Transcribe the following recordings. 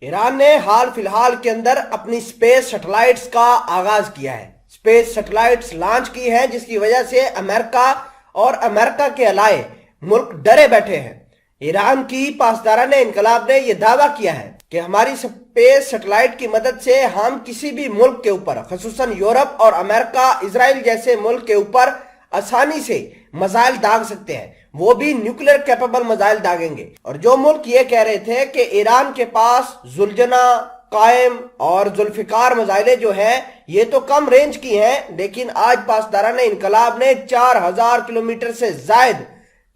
ایران نے حال فی الحال کے اندر اپنی سپیس سیٹلائٹس کا آغاز کیا ہے، سپیس سیٹلائٹس لانچ کی ہے، جس کی وجہ سے امریکہ اور امریکہ کے الائے ملک ڈرے بیٹھے ہیں۔ ایران کی پاسداران انقلاب نے یہ دعویٰ کیا ہے کہ ہماری سپیس سیٹلائٹ کی مدد سے ہم کسی بھی ملک کے اوپر، خصوصاً یورپ اور امریکہ، اسرائیل جیسے ملک کے اوپر آسانی سے میزائل داغ سکتے ہیں، وہ بھی نیوکلیر کیپیبل میزائل داغیں گے۔ اور جو ملک یہ کہہ رہے تھے کہ ایران کے پاس زلجنا، قائم اور ذوالفقار میزائلیں جو ہیں یہ تو کم رینج کی ہیں، لیکن آج پاسداران انقلاب نے 4000 کلومیٹر سے زائد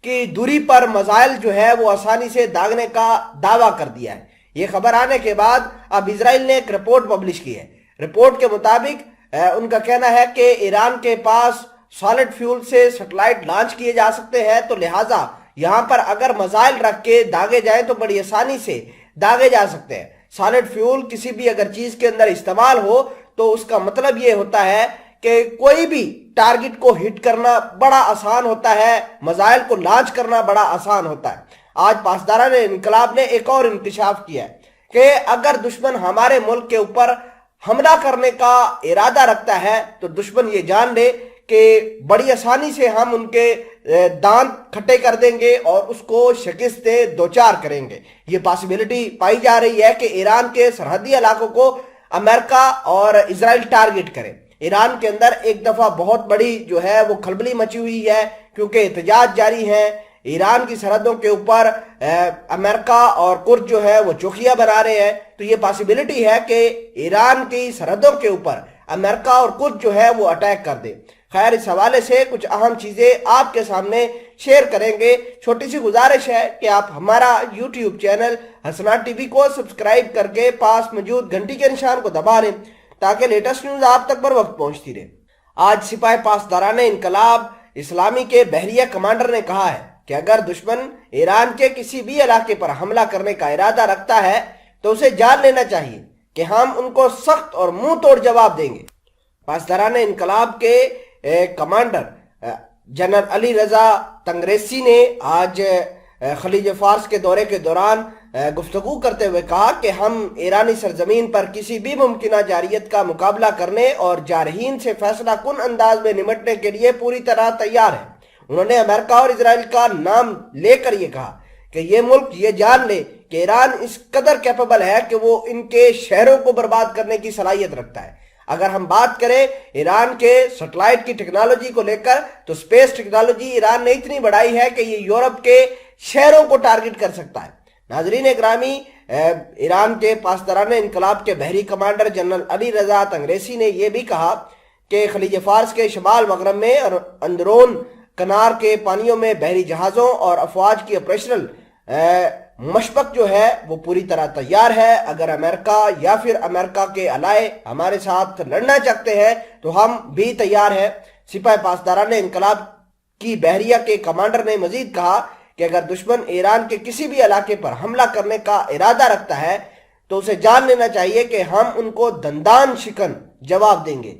کی دوری پر میزائل جو ہے وہ آسانی سے داغنے کا دعویٰ کر دیا ہے۔ یہ خبر آنے کے بعد اب اسرائیل نے ایک رپورٹ پبلش کی ہے۔ رپورٹ کے مطابق ان کا کہنا ہے کہ ایران کے پاس سالڈ فیول سے سیٹلائٹ لانچ کیے جا سکتے ہیں، تو لہٰذا یہاں پر اگر میزائل رکھ کے داغے جائیں تو بڑی آسانی سے داغے جا سکتے ہیں۔ سالڈ فیول کسی بھی اگر چیز کے اندر استعمال ہو تو اس کا مطلب یہ ہوتا ہے کہ کوئی بھی ٹارگٹ کو ہٹ کرنا بڑا آسان ہوتا ہے، میزائل کو لانچ کرنا بڑا آسان ہوتا ہے۔ آج پاسداران انقلاب نے ایک اور انکشاف کیا ہے کہ اگر دشمن ہمارے ملک کے اوپر حملہ کرنے کا ارادہ رکھتا ہے تو دشمن یہ جان لے کہ بڑی آسانی سے ہم ان کے دانت کھٹے کر دیں گے اور اس کو شکست دوچار کریں گے۔ یہ پاسبلٹی پائی جا رہی ہے کہ ایران کے سرحدی علاقوں کو امریکہ اور اسرائیل ٹارگٹ کرے۔ ایران کے اندر ایک دفعہ بہت بڑی جو ہے وہ کھلبلی مچی ہوئی ہے، کیونکہ احتجاج جاری ہیں۔ ایران کی سرحدوں کے اوپر امریکہ اور کرد جو ہے وہ چوکیاں بنا رہے ہیں، تو یہ پاسبلٹی ہے کہ ایران کی سرحدوں کے اوپر امریکہ اور کرد جو ہے وہ اٹیک کر دے۔ خیر، اس حوالے سے کچھ اہم چیزیں آپ کے سامنے شیئر کریں گے۔ چھوٹی سی گزارش ہے کہ آپ ہمارا یوٹیوب چینل حسنات ٹی وی کو سبسکرائب کر کے پاس موجود گھنٹی کے نشان کو دبا لیں تاکہ لیٹسٹ نیوز آپ تک بر وقت پہنچتی رہے۔ آج سپاہ پاسداران انقلاب اسلامی کے بحریہ کمانڈر نے کہا ہے کہ اگر دشمن ایران کے کسی بھی علاقے پر حملہ کرنے کا ارادہ رکھتا ہے تو اسے جان لینا چاہیے کہ ہم ان کو سخت اور منہ توڑ جواب دیں گے۔ پاسداران انقلاب کے کمانڈر جنرل علی رضا تنگریسی نے آج خلیج فارس کے دورے کے دوران گفتگو کرتے ہوئے کہا کہ ہم ایرانی سرزمین پر کسی بھی ممکنہ جارحیت کا مقابلہ کرنے اور جارحین سے فیصلہ کن انداز میں نمٹنے کے لیے پوری طرح تیار ہیں۔ انہوں نے امریکہ اور اسرائیل کا نام لے کر یہ کہا کہ یہ ملک یہ جان لے کہ ایران اس قدر کیپیبل ہے کہ وہ ان کے شہروں کو برباد کرنے کی صلاحیت رکھتا ہے۔ اگر ہم بات کریں ایران کے سیٹلائٹ کی ٹیکنالوجی کو لے کر تو سپیس ٹیکنالوجی ایران نے اتنی بڑھائی ہے کہ یہ یورپ کے شہروں کو ٹارگٹ کر سکتا ہے۔ ناظرین گرامی، ایران کے پاسداران انقلاب کے بحری کمانڈر جنرل علی رضا تنگریسی نے یہ بھی کہا کہ خلیج فارس کے شمال مغرب میں اور اندرون کنار کے پانیوں میں بحری جہازوں اور افواج کی آپریشنل مشبک جو ہے وہ پوری طرح تیار ہے۔ اگر امریکہ یا پھر امریکہ کے الائے ہمارے ساتھ لڑنا چاہتے ہیں تو ہم بھی تیار ہیں۔ سپاہ پاسداران انقلاب کی بحریہ کے کمانڈر نے مزید کہا کہ اگر دشمن ایران کے کسی بھی علاقے پر حملہ کرنے کا ارادہ رکھتا ہے تو اسے جان لینا چاہیے کہ ہم ان کو دندان شکن جواب دیں گے۔